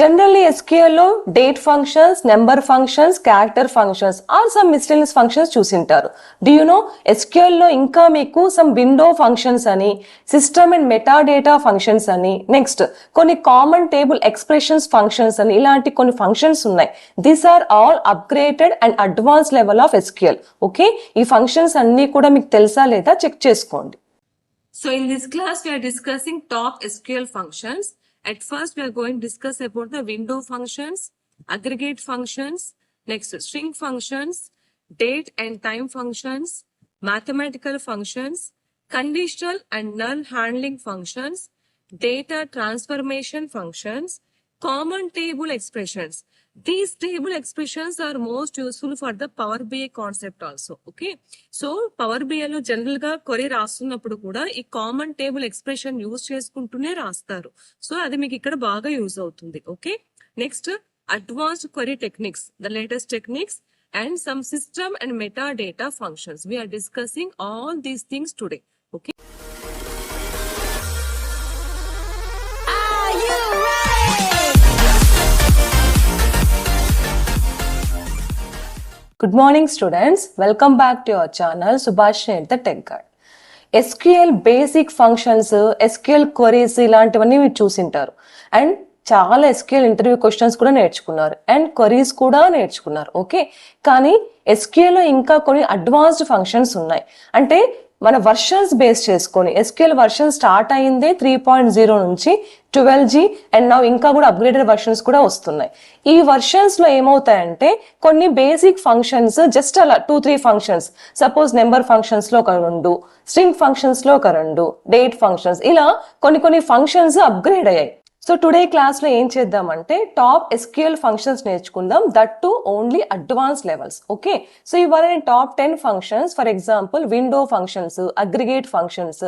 Generally, SQL లో date functions, number functions, character functions or some miscellaneous functions చూసింటారు. Do you know SQL లో ఇంకా మీకు some window functions అని, system and metadata functions అని, next కొన్ని common table expressions functions అని ఇలాంటి కొన్ని functions ఉన్నాయి. These are all upgraded and advanced level of SQL. Okay? ఈ functions అన్నీ కూడా మీకు తెలుసా లేదా చెక్ చేసుకోండి. So in this class, we are discussing top SQL functions. At first, we are going to discuss about the window functions, aggregate functions, next string functions, date and time functions, mathematical functions, conditional and null handling functions, data transformation functions, common table expressions. These table expressions are most useful for the Power BI concept also. Okay. So Power BI లో general గా query రాస్తున్నప్పుడు కూడా ఈ common table expression use చేసుకుంటూనే రాస్తారు. So అది మీకు ఇక్కడ బాగా యూజ్ అవుతుంది. Okay. Next advanced query techniques, the latest techniques and some system and metadata functions. We are discussing all these things today. Okay. Good morning students, welcome back to your channel Subhashini at the Tech Guide. SQL basic functions, SQL queries ఇలాంటివన్నీ మీరు చూసింటారు and చాలా SQL interview questions కూడా నేర్చుకున్నారు and queries కూడా నేర్చుకున్నారు. Okay, కానీ SQL లో ఇంకా కొన్ని అడ్వాన్స్డ్ ఫంక్షన్స్ ఉన్నాయి. అంటే మన వర్షన్స్ బేస్ చేసుకొని SQL వర్షన్ స్టార్ట్ అయిందే 3.0 నుంచి 12G అండ్ నా ఇంకా కూడా అప్గ్రేడెడ్ వర్షన్స్ కూడా వస్తున్నాయి. ఈ వర్షన్స్ లో ఏమవుతాయంటే కొన్ని బేసిక్ ఫంక్షన్స్ జస్ట్ అలా 2-3 ఫంక్షన్స్, సపోజ్ నెంబర్ ఫంక్షన్స్ లో ఒక 2, స్ట్రింగ్ ఫంక్షన్స్ లో ఒక 2, డేట్ ఫంక్షన్స్, ఇలా కొన్ని ఫంక్షన్స్ అప్గ్రేడ్ అయ్యాయి. సో టుడే క్లాస్ లో ఏం చేద్దామంటే టాప్ SQL ఫంక్షన్స్ నేర్చుకుందాం, that to only advance levels. Okay, so ఇవాళ నేను top 10 functions, for example window functions, aggregate functions,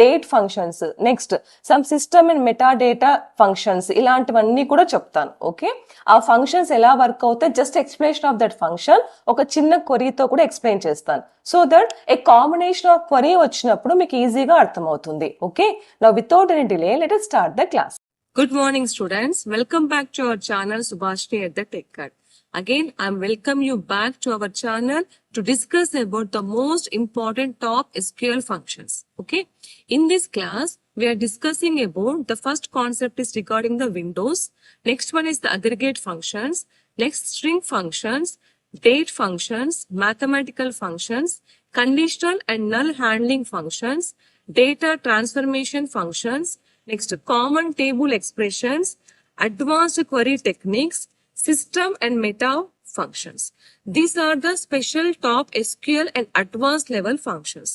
date functions, next some system and metadata functions, ఇలాంటివన్నీ కూడా చెప్తాను. ఓకే, ఆ ఫంక్షన్స్ ఎలా వర్క్ అవుతాయి, just explanation of that function ఒక చిన్న క్వరీతో కూడా ఎక్స్ప్లెయిన్ చేస్తాను, so that A combination of query వచ్చినప్పుడు మీకు ఈజీగా అర్థమవుతుంది. Okay, now without any delay let us start the class. Good morning students, welcome back to our channel Subhashini at the Tech Guide. Again, I welcome you back to our channel to discuss about the most important top SQL functions. Okay, in this class, we are discussing about the first concept is regarding the windows. Next one is the aggregate functions. Next string functions, date functions, mathematical functions, conditional and null handling functions, data transformation functions, next common table expressions, advanced query techniques, system and meta functions. These are the special top SQL and advanced level functions.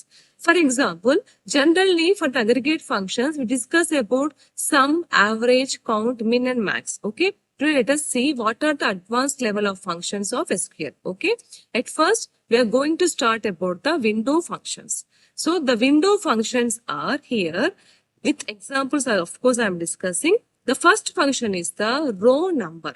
For example, generally for the aggregate functions, we discuss about sum, average, count, min and max. Okay. Today let us see what are the advanced level of functions of SQL. Okay. At first, we are going to start about the window functions. So the window functions are here. With examples, of course, I am discussing. The first function is the row number.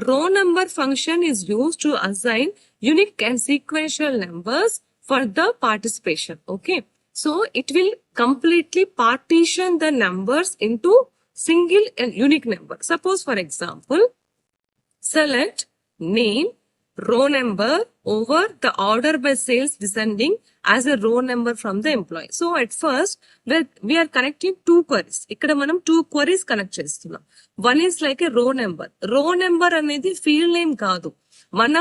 Row number function is used to assign unique and sequential numbers for the participation. Okay. So it will completely partition the numbers into single and unique number. Suppose, for example, select name row number over the order by sales descending as a row number from the employee. So at first, we are connecting two queries. ఇక్కడ మనం 2 queries connect చేస్తున్నాం. One is like a row number. Row number అనేది field name కాదు. మన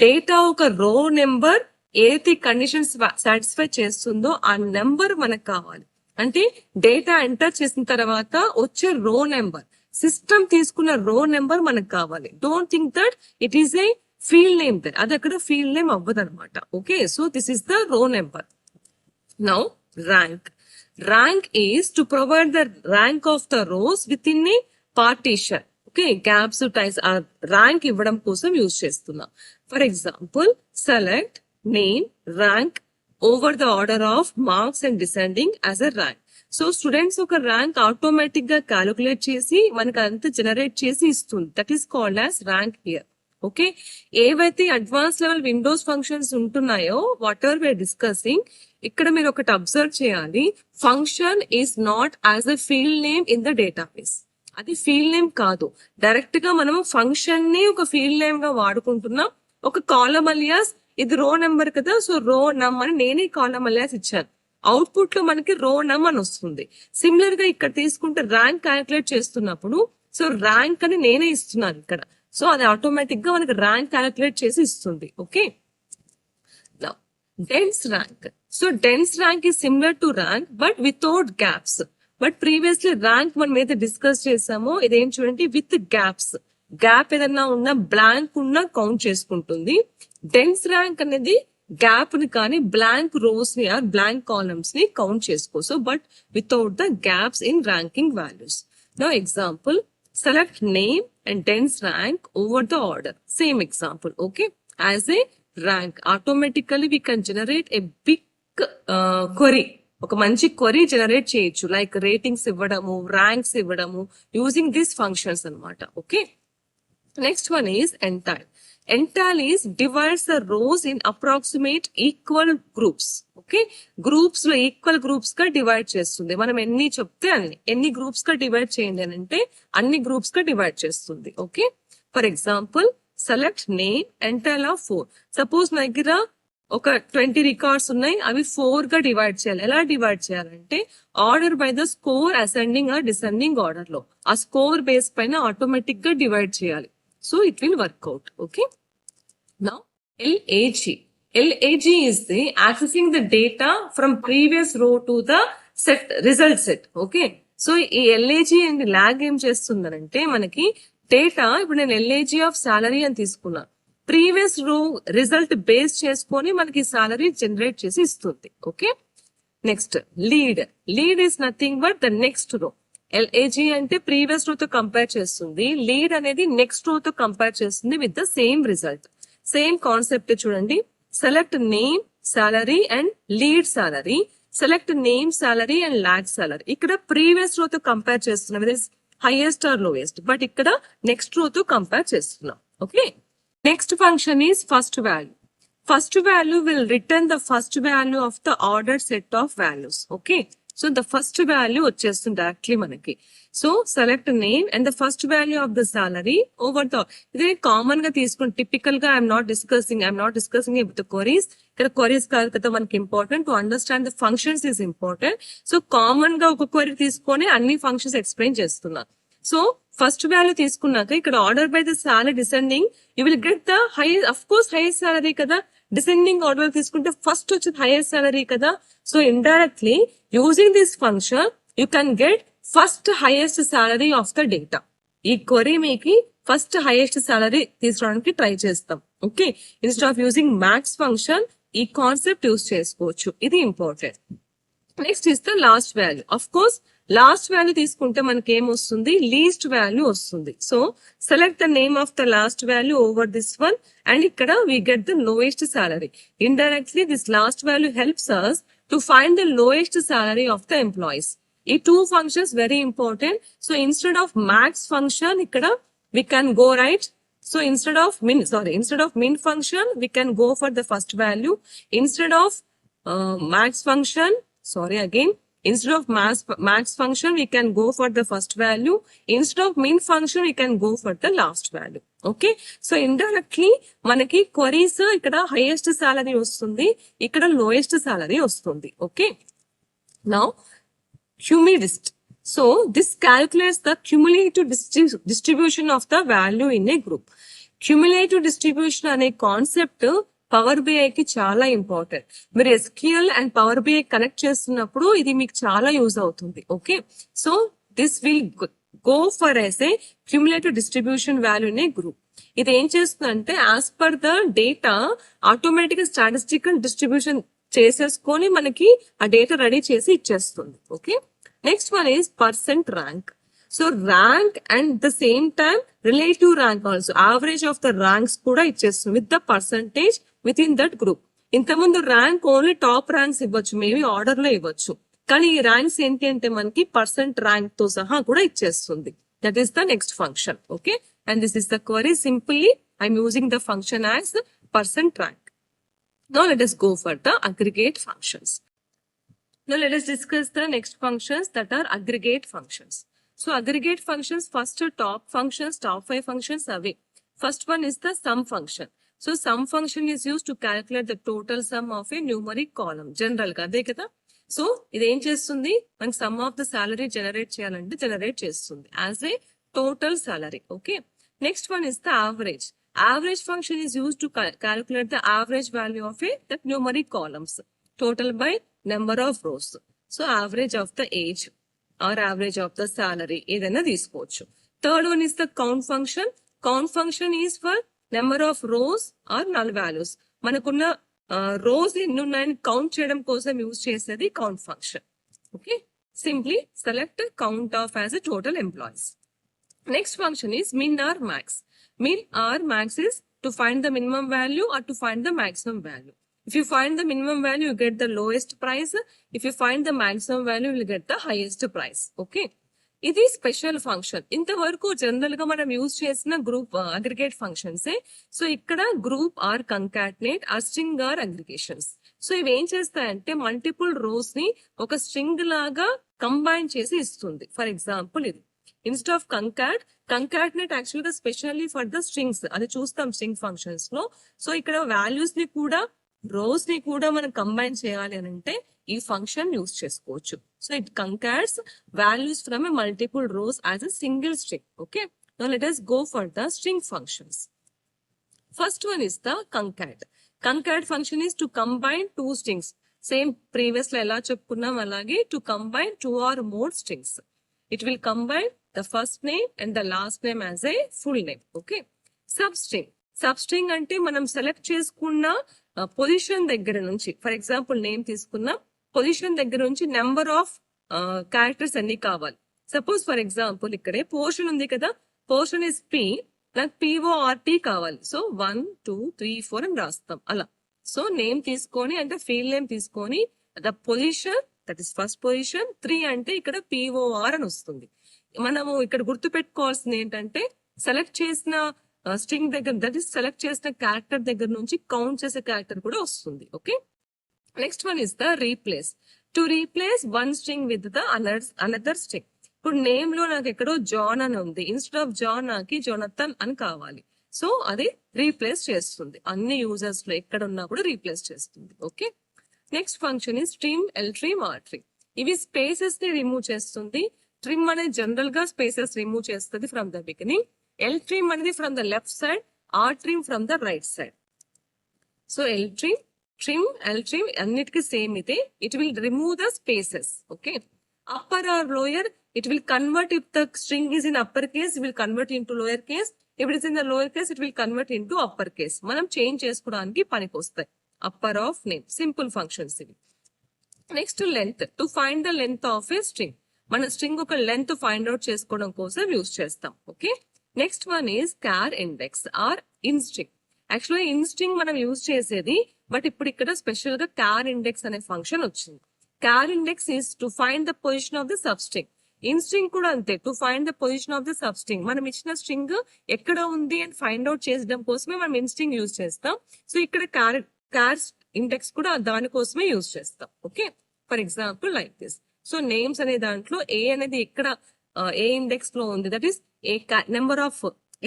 data ఒక రో number ఏదైతే conditions satisfy చేస్తుందో ఆ నెంబర్ మనకు కావాలి. అంటే డేటా ఎంటర్ చేసిన తర్వాత వచ్చే రో నెంబర్, సిస్టమ్ తీసుకున్న రో నెంబర్ మనకు కావాలి. Don't think that it is a field name there, అది అక్కడ ఫీల్డ్ నేమ్ అవ్వదు అనమాట. Okay, so this is the row number. Now rank. Rank is to provide the rank of the rows within a partition. Okay, gaps ties ఆ rank ఇవ్వడం కోసం use చేస్తున్నా. For example, select name rank over the order of marks and descending as a rank. So students ఒక rank automatic గా calculate చేసి మనకు అంతా generate చేసి ఇస్తుంది. That is called as rank here. Okay, ఏవైతే అడ్వాన్స్ లెవెల్ విండోస్ ఫంక్షన్స్ ఉంటున్నాయో whatever we are discussing, ఇక్కడ మీరు ఒకటి అబ్జర్వ్ చేయాలి, function is not as a field name in the database. అది ఫీల్డ్ నేమ్ కాదు, డైరెక్ట్ గా మనం ఫంక్షన్ ని ఒక ఫీల్డ్ నేమ్ గా వాడుకుంటున్నాం. ఒక కాలమ్ అలియాస్, ఇది రో నెంబర్ కదా, సో రో నమ్ అని నేనే కాలమ్ అలియాస్ ఇచ్చాను. అవుట్పుట్ లో మనకి రో నమ్ అని వస్తుంది. సిమిలర్ గా ఇక్కడ తీసుకుంటే ర్యాంక్ క్యాలిక్యులేట్ చేస్తున్నప్పుడు సో ర్యాంక్ అని నేనే ఇస్తున్నాను ఇక్కడ, సో అది ఆటోమేటిక్ గా మనకి ర్యాంక్ క్యాలిక్యులేట్ చేసి ఇస్తుంది. Okay, dense rank. So dense rank is similar to rank but without gaps. But previously rank మనం ఏదైతే డిస్కస్ చేసామో ఇదేం చూడండి విత్ గ్యాప్స్. గ్యాప్ ఏదైనా ఉన్నా బ్లాంక్ ఉన్నా కౌంట్ చేసుకుంటుంది. డెన్స్ ర్యాంక్ అనేది గ్యాప్ ని కానీ బ్లాంక్ రోస్ ని ఆర్ బ్లాంక్ కాలమ్స్ ని కౌంట్ చేసుకోవచ్చు, but without the gaps in ranking values. Now example, select name and dense rank over the order. Same example, okay? As a rank, automatically we can generate a big query. ఒక మంచి query generate చేయొచ్చు, like ratings ఇవ్వడము, ranks ఇవ్వడము, using these functions అన్నమాట. Okay, next one is entail. Entail is divides the rows in approximate equal groups. Okay, groups లో equal groups గా divide చేస్తుంది. మనం ఎన్ని చెప్తే అన్ని, ఎన్ని గ్రూప్స్ గా డివైడ్ చేయండి అని అంటే అన్ని గ్రూప్స్ గా డివైడ్ చేస్తుంది. Okay, for example select name entail of 4. Suppose నా దగ్గర ఒక 20 రికార్డ్స్ ఉన్నాయి, అవి 4 గా డివైడ్ చేయాలి. ఎలా డివైడ్ చేయాలంటే order by the score ascending or descending order లో ఆ స్కోర్ బేస్ పైన ఆటోమేటిక్ గా డివైడ్ చేయాలి. So it will work out. Okay, now LAG. LAG is the accessing the data from previous row to the set result set. Okay, so ఈ LAG and lag ఏం చేస్తుందనంటే మనకి data, ఇప్పుడు నేను LAG of salary అని తీసుకున్నా, previous రో result base చేసుకొని మనకి సాలరీ జనరేట్ చేసి ఇస్తుంది. Okay, next lead. Lead is nothing but the next రో. LAG అంటే ప్రీవియస్ రో తో కంపేర్ చేస్తుంది, లీడ్ అనేది నెక్స్ట్ రో తో కంపేర్ చేస్తుంది with the same result. Same concept చూడండి, select name salary and lead salary, select name salary and lag salary. ఇక్కడ previous row తో కంపేర్ చేస్తున్నాం, it is highest or lowest, but ఇక్కడ next row తో compare చేస్తున్నాం. Okay, next function is first value. First value will return the first value of the order set of values. Okay, so the first value వచ్చేస్తుంది directly మనకి. So select name and the first value of the salary over the, ఇది common గా తీసుకుని typical గా I'm not discussing with queries. ఇక్కడ queries కాదు కదా మనకి important, to understand the functions is important. So common గా ఒక క్వరీ తీసుకొని అన్ని ఫంక్షన్స్ ఎక్స్ప్లెయిన్ చేస్తున్నా. సో ఫస్ట్ వాల్యూ తీసుకున్నాక ఇక్కడ order by the salary descending, you will get the highest, of course highest salary కదా, డిసెండింగ్ ఆర్డర్ తీసుకుంటే first వచ్చేది హైయెస్ట్ సాలరీ కదా. So indirectly using this function you can get first highest salary of the data. ఈ query మీకు first highest salary తీసుకోవడానికి try చేస్తాం. Okay, instead of using max function ఈ concept use చేసుకోవచ్చు, ఇది important. Next is the last value. Of course last value తీసుకుంటే మనకి ఏమొస్తుంది, లీస్ట్ వాల్యూ వస్తుంది. So select the name of the last value over this one and ఇక్కడ we get the lowest salary. Indirectly this last value helps us to find the lowest salary of the employees. ఈ two functions very important. So instead of max function ఇక్కడ we can go right. So instead of min function, we can go for the first value. Instead of max function, instead of max function, we can go for the first value. Instead of min function, we can go for the last value. Okay. So indirectly, manaki queries ikkada highest salary vastundi, ikkada lowest salary vastundi. Okay. Now, cumulist. So this calculates the cumulative distribution of the value in a group. Cumulative distribution అనే concept power BI కి చాలా important. మీరు SQL and power BI connect చేస్తున్నప్పుడు ఇది మీకు చాలా use అవుతుంది. Okay, so this will go for as a cumulative distribution value in a group. ఇది ఏం చేస్తుందంటే as per the data automatic గా స్టాటిస్టికల్ డిస్ట్రిబ్యూషన్ చేసేసుకొని మనకి ఆ డేటా రెడీ చేసి ఇచ్చేస్తుంది. Okay, next one is percent rank. So rank and the same time relative rank also, average of the ranks కూడా ఇచ్చేస్తుంది with the percentage with in that group. ఇంతకుముందు rank only top ranks ఇవ్వచ్చు, maybe order లో ఇవ్వచ్చు, కానీ ఈ ranks ఏంటి అంటే మనకి పర్సెంట్ ర్యాంక్ తో సహా కూడా ఇచ్చేస్తుంది. That is the next function. Okay, and this is the query. Simply I'm using the function as percent rank. Now let us go for the aggregate functions. Now let us discuss the next functions that are aggregate functions. So aggregate functions, first top functions, top 5 functions away. First one is the sum function. So sum function is used to calculate the total sum of a numeric column. General గా అదే కదా. So ఇది ఏం చేస్తుంది, మనకి some of the salary generate చేయాలంటే generate చేస్తుంది as a total salary. Okay, next one is the average. Average function is used to calculate the average value of that numeric columns total by number of rows. So average of the age or average of the salary ఏదైనా తీసుకోవచ్చు. Third one is the count function. Count function is for number of rows or null values. మనకున్న rows ఎన్ని ఉన్నాయని count చేయడం కోసం use చేసేది count function. Okay, simply select count of as a total employees. Next function is min or max. Min or max is to find the minimum value or to find the maximum value. If you find the minimum value, you get the lowest price. If you find the maximum value, you will get the highest price. Okay. ఇది special function. ఇంతవరకు general గా మనం use చేసిన group aggregate functions. So ఇక్కడ group or concatenate or string or aggregations. So ఇవి ఏం చేస్తాయంటే multiple rose ని ఒక స్ట్రింగ్ లాగా కంబైన్ చేసి ఇస్తుంది. ఫర్ ఎగ్జాంపుల్ ఇది ఇన్స్టెడ్ ఆఫ్ కంకాటినేట్ యాక్చువల్ గా స్పెషల్లీ ఫర్ ద స్ట్రింగ్స్, అది చూస్తాం స్ట్రింగ్ ఫంక్షన్స్ లో. సో ఇక్కడ వాల్యూస్ ని కూడా రోస్ ని కూడా మనం కంబైన్ చేయాలి అని అంటే ఈ ఫంక్షన్ యూజ్ చేసుకోవచ్చు. So it concats values from a multiple rows as a single string. Okay, now let us go for the string functions. First one is the concat. Concat function is to combine two strings. Same previous లో ఎలా చెప్పుకున్నాం అలాగే to combine two or more strings. It will combine the first name and the last name as a full name. Okay. Substring. Substring అంటే మనం select చేసుకున్న position దగ్గర నుంచి, for example name తీసుకున్న పొజిషన్ దగ్గర నుంచి నెంబర్ ఆఫ్ క్యారెక్టర్స్ అన్ని కావాలి. సపోజ్ ఫర్ ఎగ్జాంపుల్ ఇక్కడే పోర్షన్ ఉంది కదా, పోర్షన్ ఇస్ పి, నాకు PORT కావాలి. సో 1 2 3 4 అని రాస్తాం అలా. సో నేమ్ తీసుకొని అంటే ఫీల్డ్ నేమ్ తీసుకొని the position that is first position 3 అంటే ఇక్కడ POR అని వస్తుంది. మనము ఇక్కడ గుర్తు పెట్టుకోవాల్సింది ఏంటంటే సెలెక్ట్ చేసిన స్ట్రింగ్ దగ్గర దట్ ఈస్ సెలెక్ట్ చేసిన క్యారెక్టర్ దగ్గర నుంచి కౌంట్ చేసే క్యారెక్టర్ కూడా వస్తుంది. Okay, next one is the replace. To replace one string with the another string. ఇప్పుడు నేమ్ లో నాకు ఎక్కడో జాన్ అని ఉంది, ఇన్స్టెడ్ ఆఫ్ జాన్ నాకు జోనథన్ అని కావాలి. సో అది రీప్లేస్ చేస్తుంది, అన్ని యూజర్స్ లో ఎక్కడ ఉన్నా కూడా రీప్లేస్ చేస్తుంది. Okay, next function is trim, L trim, R trim. ఇవి స్పేసెస్ ని రిమూవ్ చేస్తుంది. ట్రిమ్ అనేది జనరల్ గా స్పేసెస్ రిమూవ్ చేస్తుంది ఫ్రమ్ ద బిగినింగ్. L-trim అనేది from the left side, R-trim from the right side. So L-trim, trim, L-trim అన్నిటికీ same ఇదే. It will remove the spaces. Okay, upper or lower, it will convert. If the string is in upper case, it will convert into lower case. If it is in the lower case, it will convert into upper case. మనం change చేసుకోవడానికి పనికి వస్తాయి upper of name. Simple functions ఇవి. Next length. To find the length of a string. మన string ఒక length find out చేసుకోవడం కోసం use చేస్తాం. Okay, next one is char index or instring. యాక్చువల్గా ఇన్స్ట్రింగ్ మనం యూజ్ చేసేది, బట్ ఇప్పుడు ఇక్కడ స్పెషల్ గా char index అనే ఫంక్షన్ వచ్చింది. char index is to find the position of the substring. Instring కూడా అంతే, to find the position of the substring. మనం ఇచ్చిన స్ట్రింగ్ ఎక్కడ ఉంది అని ఫైండ్ అవుట్ చేయడం కోసమే మనం ఇన్స్ట్రింగ్ యూజ్ చేస్తాం. సో ఇక్కడ char index కూడా దానికోసమే యూజ్ చేస్తాం. Okay, for example like this. So names అనే దాంట్లో ఏ అనేది ఇక్కడ ఏ ఇండెక్స్ లో ఉంది, that is a number of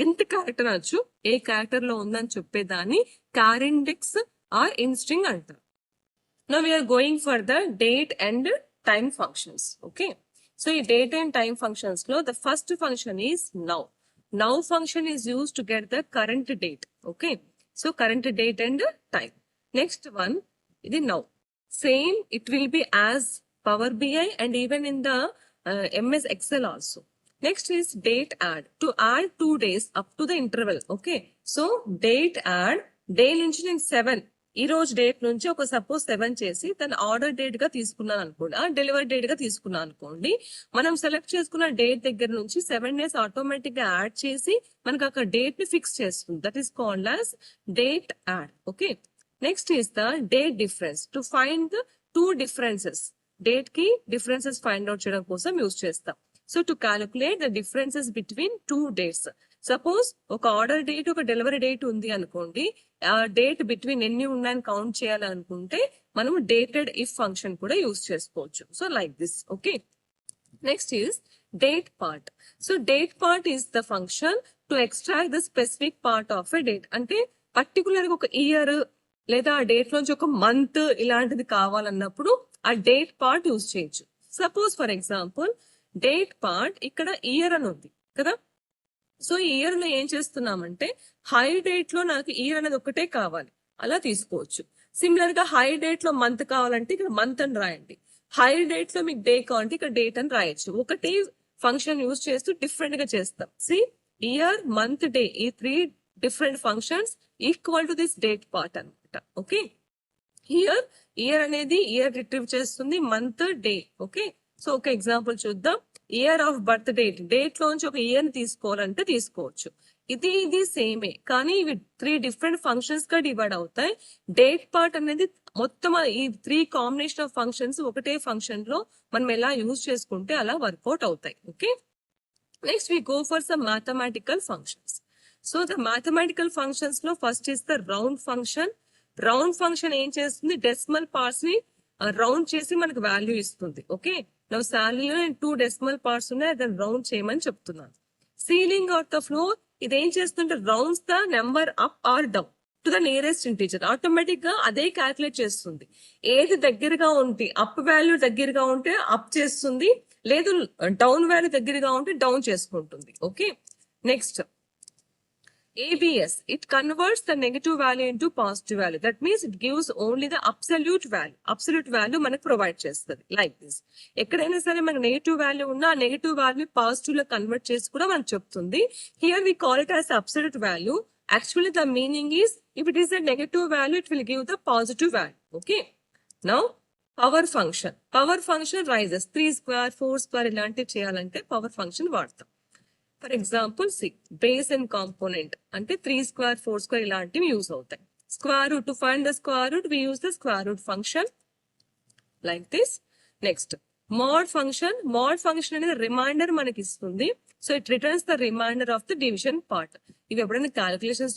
ఎంత క్యారెక్టర్ అనొచ్చు, ఏ క్యారెక్టర్ లో ఉందని చెప్పేదాన్ని char index ఆర్ ఇన్స్ట్రింగ్ అంటారు. Now we are going for the date and time functions. Okay, so ఈ డేట్ అండ్ టైమ్ ఫంక్షన్స్ లో the first function is now. Now function is use to get the current date. Okay, so current date and time. Next one ఇది now. Same it will be as Power BI and even in the MS Excel also. Next is date add. To add 2 days up to the interval. Okay. So date add. Day నుంచి నేను 7. ఈ రోజు date నుంచి ఒక suppose 7 చేసి తన order date గా తీసుకున్నాను అనుకోండి, డెలివరీ డేట్ గా తీసుకున్నాను అనుకోండి. మనం సెలెక్ట్ చేసుకున్న డేట్ దగ్గర నుంచి 7 days ఆటోమేటిక్ గా యాడ్ చేసి మనకు అక్కడ డేట్ ని ఫిక్స్ చేస్తుంది. That is called as date add. Okay, next is the date difference. To find the 2 differences. Date కి డిఫరెన్సెస్ ఫైండ్ అవుట్ చేయడం కోసం యూజ్ చేస్తాం. So to calculate the differences between 2 dates. Suppose ఒక order date ఒక delivery date ఉంది అనుకోండి, ఆ date between ఎన్ని ఉన్నాయని కౌంట్ చేయాలనుకుంటే మనం డేటెడ్ ఇఫ్ ఫంక్షన్ కూడా యూజ్ చేసుకోవచ్చు. So like this. Okay, next is Date part. So date part is the function to extract the specific part of a date. అంటే పర్టికులర్ గా ఒక ఇయర్ లేదా ఆ డేట్ నుంచి ఒక మంత్ ఇలాంటిది కావాలన్నప్పుడు ఆ డేట్ పార్ట్ యూజ్ చేయొచ్చు. Suppose for example date part ఇక్కడ ఇయర్ అని ఉంది కదా. సో ఈ ఇయర్ లో ఏం చేస్తున్నామంటే హై డేట్ లో నాకు ఇయర్ అనేది ఒకటే కావాలి, అలా తీసుకోవచ్చు. సిమిలర్ గా హై డేట్ లో మంత్ కావాలంటే ఇక్కడ మంత్ అని రాయండి. హై డేట్ లో మీకు డే కావాలంటే ఇక్కడ డేట్ అని రాయొచ్చు. ఒకటి ఫంక్షన్ యూజ్ చేస్తూ డిఫరెంట్ గా చేస్తాం. సి ఇయర్, మంత్, డే, ఈ 3 different functions equal to this date part అనమాట. ఓకే, ఇయర్ అనేది ఇయర్ రిట్రీవ్ చేస్తుంది, మంత్, డే. ఓకే, సో ఒక ఎగ్జాంపుల్ చూద్దాం. ఇయర్ ఆఫ్ బర్త్ డేట్ లోంచి ఒక ఇయర్ ని తీసుకోవాలంటే తీసుకోవచ్చు. ఇది సేమే, కానీ ఇవి 3 డిఫరెంట్ ఫంక్షన్స్ గా డివైడ్ అవుతాయి. డేట్ పార్ట్ అనేది మొత్తం ఈ 3 కాంబినేషన్ ఆఫ్ ఫంక్షన్స్ ఒకటే ఫంక్షన్ లో మనం ఎలా యూజ్ చేసుకుంటే అలా వర్కౌట్ అవుతాయి. Okay, next we go for some mathematical functions. So the mathematical functions లో first is the round function. Round function ఏం చేస్తుంది, డెసిమల్ పార్ట్స్ ని రౌండ్ చేసి మనకు వాల్యూ ఇస్తుంది. ఓకే, నా శాలరీలో 2 డెసిమల్ పార్ట్స్ ఉన్నాయి, దాన్ని రౌండ్ చేయమని చెప్తున్నాను. సీలింగ్ ఆఫ్ ద ఫ్లోర్, ఇది ఏం చేస్తుంటే rounds the number up or down to the nearest integer. Automatic గా అదే క్యాల్కులేట్ చేస్తుంది. ఏది దగ్గరగా ఉంటే అప్ వాల్యూ దగ్గరగా ఉంటే అప్ చేస్తుంది, లేదు డౌన్ వాల్యూ దగ్గరగా ఉంటే డౌన్ చేసుకుంటుంది. Okay, next ABS, it converts the negative value into positive value. That means it gives only the absolute value. Absolute value మనకు ప్రొవైడ్ చేస్తుంది. లైక్ దిస్, ఎక్కడైనా సరే మనకు నెగిటివ్ వాల్యూ ఉన్నా ఆ నెగిటివ్ వాల్యూ పాజిటివ్ లో కన్వర్ట్ చేసి కూడా మనకు చెప్తుంది. Here we call it as absolute value. Actually the meaning is if it is a negative value it will give the positive value. Okay, now power function. Power function rises 3 square 4 square ఇలాంటివి చేయాలంటే power function వాడతాం. For example base and component అంటే 3 square 4 square ఇలాంటివి use అవుతాయి. Square root, to find the square root we use the square root function like this. Next mod function. Mod function అనేది remainder మనకి ఇస్తుంది. So it returns the remainder of the division part. ఇవి ఎప్పుడైనా calculations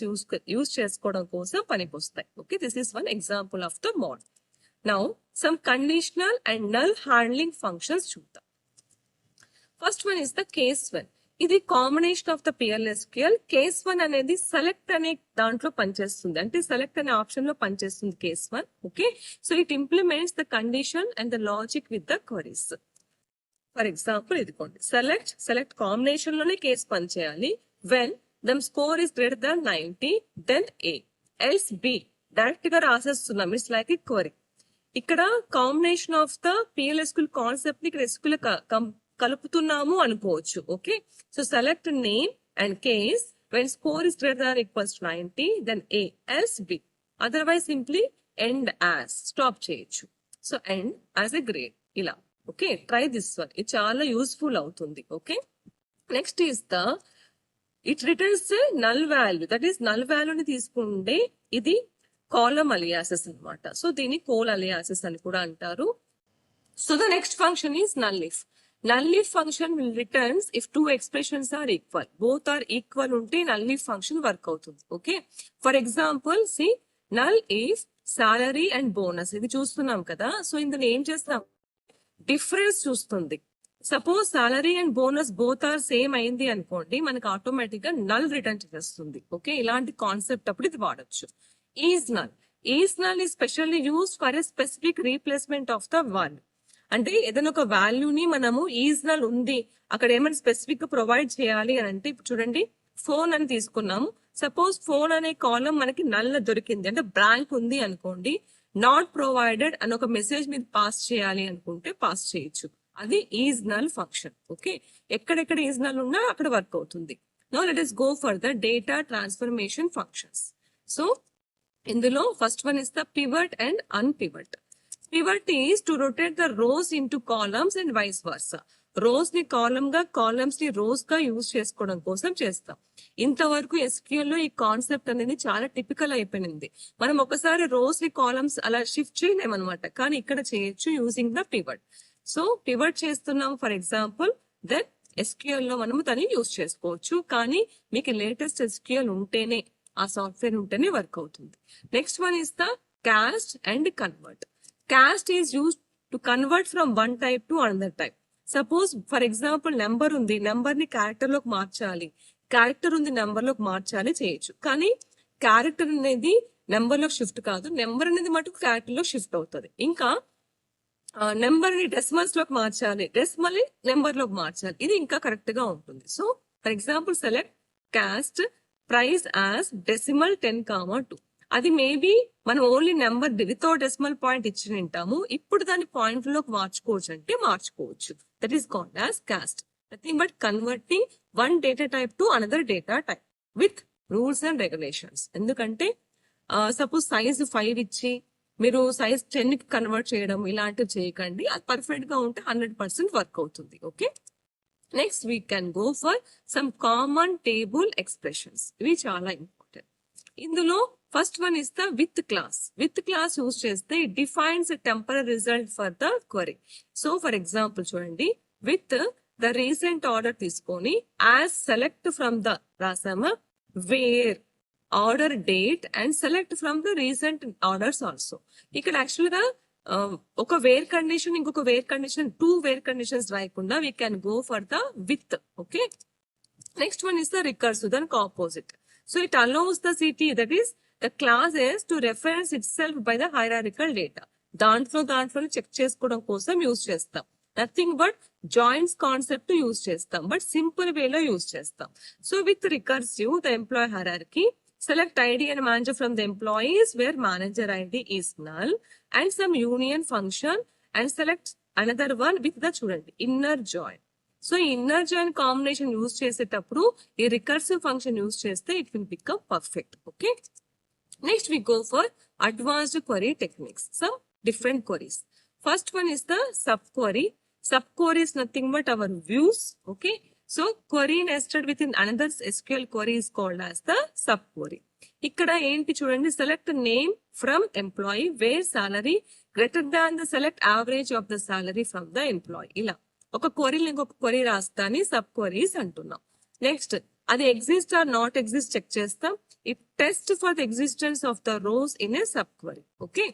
use చేసుకోవడం కోసం పనికి వస్తాయి. Okay, this is one example of the mod. Now some conditional and null handling functions చూద్దాం. First one is the case 1. ఇది combination of the PLSQL. Case 1 అనేది select అనే దాంట్లో పనిచేస్తుంది, అంటే సెలెక్ట్ అనే ఆప్షన్ లో పనిచేస్తుంది case 1. Okay, so it implements the condition and the logic with the queries. For example ఇదిగోండి, సెలెక్ట్ కాంబినేషన్ లోనే కేస్ పనిచేయాలి. When them score is greater than 90 then A else B. Direct గా రాసేస్తున్నాం, it's like a query. ఇక్కడ combination of the PLSQL concept ని ఇక్కడ SQL కలుపుతున్నాము అనుకోవచ్చు. Okay, so select name and case when score is greater than equals 90 then A else B. Otherwise simply end as, stop చేయొచ్చు. So end as a grade ఇలా. Okay, try this one, ఇది చాలా useful అవుతుంది. Okay, next is the it returns null value. That is null వాల్యూని తీసుకుంటే ఇది column aliases అనమాట. So దీన్ని కోల్ అలియాసెస్ అని కూడా అంటారు. So the next function is null if. Null if function will returns if 2 expressions are equal. Both are equal ఉంటే null if function work అవుతుంది. Okay, for example see null if salary and bonus ఇది చూస్తున్నాం కదా. So ఇందులో ఏం చేస్తాం, difference చూస్తుంది. Suppose salary and bonus both are same అయింది అనుకోండి, మనకి ఆటోమేటిక్ గా నల్ రిటర్న్ చేస్తుంది. ఓకే, ఇలాంటి కాన్సెప్ట్ అప్పుడు ఇది వాడచ్చు. Is null is specially used for a specific replacement of the value. అంటే ఏదైనా ఒక వాల్యూని మనము ఈజ్నల్ ఉంది అక్కడ ఏమైనా స్పెసిఫిక్ గా ప్రొవైడ్ చేయాలి అని అంటే, ఇప్పుడు చూడండి ఫోన్ అని తీసుకున్నాము. సపోజ్ ఫోన్ అనే కాలం మనకి నల్ దొరికింది, అంటే బ్లాంక్ ఉంది అనుకోండి, నాట్ ప్రొవైడెడ్ అని ఒక మెసేజ్ మీద పాస్ చేయాలి అనుకుంటే పాస్ చేయొచ్చు. అది ఈజ్ నల్ ఫంక్షన్. ఓకే, ఎక్కడెక్కడ ఈజ్ నల్ ఉన్నా అక్కడ వర్క్ అవుతుంది. Now let us go for the data transformation functions. So ఇందులో first one is the pivot and unpivot. Pivot is to rotate the rows into columns and vice versa. Rows ని column గా, columns ని rows గా use చేసుకోవడం కోసం చేస్తాం. ఇంతవరకు SQL లో ఈ కాన్సెప్ట్ అనేది చాలా టిపికల్ అయిపోయింది. మనం ఒకసారి రోస్ ని కాలమ్స్ అలా షిఫ్ట్ చేయలేమన్నమాట, కానీ ఇక్కడ చేయొచ్చు using the pivot. So pivot చేస్తున్నాం ఫర్ ఎగ్జాంపుల్, దెన్ SQL లో మనము దాన్ని యూజ్ చేసుకోవచ్చు. కానీ మీకు లేటెస్ట్ SQL ఉంటేనే, ఆ సాఫ్ట్వేర్ ఉంటేనే వర్క్ అవుతుంది. Next one is the cast and convert. Cast is used to convert from one type to another type. Suppose for example number ఉంది, నెంబర్ ని క్యారెక్టర్ లోకి మార్చాలి, క్యారెక్టర్ ఉంది నెంబర్ లోకి మార్చాలి చేయొచ్చు. కానీ క్యారెక్టర్ అనేది నెంబర్ లోకి షిఫ్ట్ కాదు, నెంబర్ అనేది మటుకు క్యారెక్టర్ లో షిఫ్ట్ అవుతుంది. ఇంకా నెంబర్ ని డెసిమల్స్ లోకి మార్చాలి, డెసిమల్ ని నెంబర్ లోకి మార్చాలి, ఇది ఇంకా కరెక్ట్ గా ఉంటుంది. So for example select cost price as decimal 10,2. అది మేబీ మనం only number without decimal point ఇచ్చి ఉంటాము, ఇప్పుడు దాన్ని పాయింట్ లోకి మార్చుకోవచ్చు అంటే మార్చుకోవచ్చు. That is called as cost. Nothing but converting one data type to another data type with rules and regulations. ఎందుకంటే సపోజ్ సైజ్ 5 ఇచ్చి మీరు సైజ్ 10 కి కన్వర్ట్ చేయడం ఇలాంటివి చేయకండి, అది పర్ఫెక్ట్ గా ఉంటే 100% వర్క్ అవుతుంది. Okay, next we can go for some common table expressions. ఇవి చాలా ఇంపార్టెంట్. ఇందులో first one is the with clause. With clause use చేస్తే it defines temporary result for the query. So for example చూడండి, with the recent order తీసుకొని as select from the రాసామా, where order date and select from the recent orders also. ఇక్కడ actual గా ఒక where condition ఇంకొక where condition, 2 wear conditions రాయకుండా we can go for the with. Okay, next one is the recursive, దానికి opposite. So it allows the CTE, that is the clauses to reference itself by the hierarchical data. దాంట్లో check చేసుకోవడం కోసం use చేస్తాం. Nothing but joints concept use చేస్తాం, but simple వేలో use చేస్తాం. So with recursive the employee hierarchy, select ID and manager from the employees where manager ID is null and some union function and select another one with the చూడండి inner join. So inner join combination use చేసేటప్పుడు ఈ recursive function use చేస్తే it will become perfect. Okay, next we go for advanced query techniques, some different queries. First one is the sub query. Sub query is nothing but our views. Okay, so query nested within another SQL query is called as the sub query. ఇక్కడ ఏంటి చూడండి, select name from employee where salary greater than the select average of the salary from the employee. ఇలా ఒక క్వరీని ఇంకొక query రాస్తాని sub queries అంటున్నాం. Next అది exist or not exist check చేస్తాం. It test for the existence of the rows in a sub query. Okay,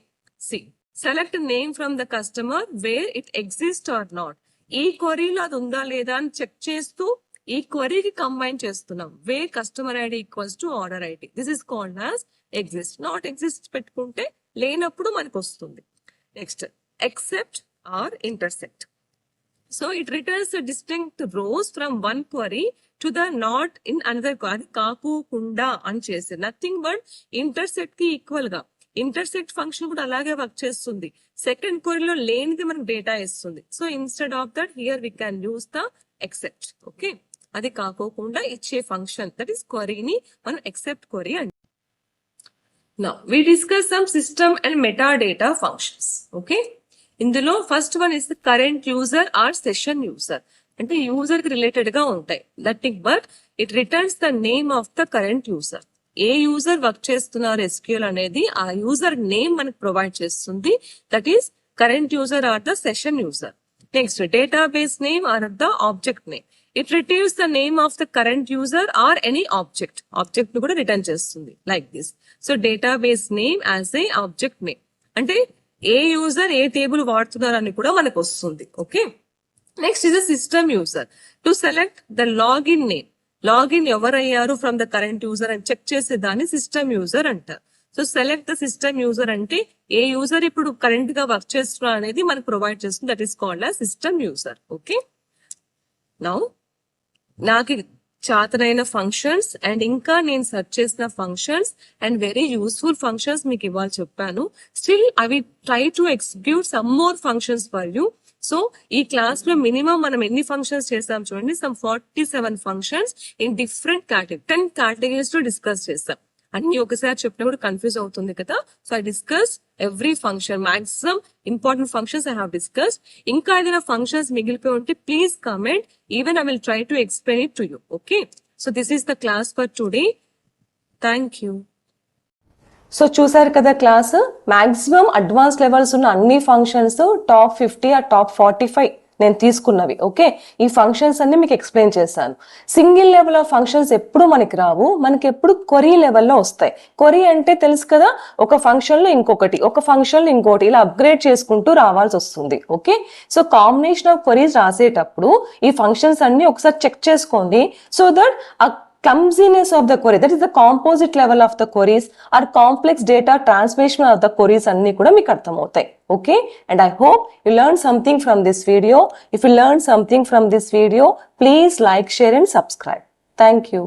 see select name from the customer where it exist or not. ఈ క్వరీలో అది ఉందా లేదా అని check చేస్తూ ఈ క్వరీకి కంబైన్ చేస్తున్నాం. Where customer ID equals to order ID, this is called as exist. Not exist పెట్టుకుంటే లేనప్పుడు మనకు వస్తుంది. Next except or intersect. So it returns distinct rows from one query to the not in another. అది కాకుండా అని చేసి nothing but intersect కి equal గా ఇంటర్సెక్ట్ ఫంక్షన్ కూడా అలాగే వర్క్ చేస్తుంది. సెకండ్ క్వరీలో లేనిది మనకు డేటా ఇస్తుంది. So instead of that here we can use the except. Okay, అది కాకోకుండా ఇచ్చే ఫంక్షన్ దట్ ఈస్ క్వరీని మనం ఎక్సెప్ట్ క్వరీ అంటాం. Now we discuss some system and metadata functions. Okay, ఇందులో first one is the current user or session user. అంటే user కి related గా ఉంటాయి. Nothing but it returns the name of the current user. ఏ user work చేస్తున్నారు SQL అనేది ఆ user name మనకు ప్రొవైడ్ చేస్తుంది. That is current user are the session user. Next database name or the object name. It రిట్రీవ్స్ the name of the current user or any object. Object ను కూడా return చేస్తుంది like this. So database name as a object name, అంటే ఏ user ఏ table వాడుతున్నారు అని కూడా మనకు వస్తుంది. Okay, next is the system user. To select the login name, login ఎవరయ్యారు ఫ్రమ్ ద కరెంట్ యూజర్ అని చెక్ చేసే దాన్ని సిస్టమ్ యూజర్ అంటారు. So select the system user అంటే ఏ యూజర్ ఇప్పుడు కరెంట్ గా వర్క్ చేస్తున్నా అనేది మనకు ప్రొవైడ్ చేస్తుంది. That is called as system user. Okay, now నాకు చాతనైన ఫంక్షన్స్ అండ్ ఇంకా నేను సెర్చ్ చేసిన functions and very useful functions మీకు ఇవాళ చెప్పాను. Still I will try to execute some more functions for you. So ఈ క్లాస్ లో మినిమం మనం ఎన్ని ఫంక్షన్స్ చేసాం చూడండి, some 47 functions in different category, 10 categories లో డిస్కస్ చేస్తాం. అన్ని ఒకసారి చెప్పినప్పుడు కన్ఫ్యూజ్ అవుతుంది కదా. So I discuss every function, maximum important functions I have discuss. ఇంకా ఏదైనా ఫంక్షన్స్ మిగిలిపోయి ఉంటే please comment, even I will try to explain it to you. Okay, so this is the class for today. Thank you. So చూసారు కదా class, maximum advance levels ఉన్న అన్ని functions top 50 ఆ top 45 నేను తీసుకున్నవి. Okay, ఈ functions అన్ని మీకు explain చేశాను. సింగిల్ లెవెల్ ఆఫ్ ఫంక్షన్స్ ఎప్పుడు మనకి రావు, మనకి ఎప్పుడు క్వరీ లెవెల్లో వస్తాయి. క్వరీ అంటే తెలుసు కదా, ఒక ఫంక్షన్ లో ఇంకొకటి, ఒక ఫంక్షన్ లో ఇంకోటి, ఇలా అప్గ్రేడ్ చేసుకుంటూ రావాల్సి వస్తుంది. Okay, so combination of queries రాసేటప్పుడు ఈ ఫంక్షన్స్ అన్ని ఒకసారి చెక్ చేసుకోండి, సో దట్ ఆ clumsiness of the query, that is the composite level of the queries or complex data transformation of the queries అన్ని కూడా మీకు అర్థమవుతాయి. Okay, and I hope you learned something from this video. If you learned something from this video, please like, share and subscribe. Thank you.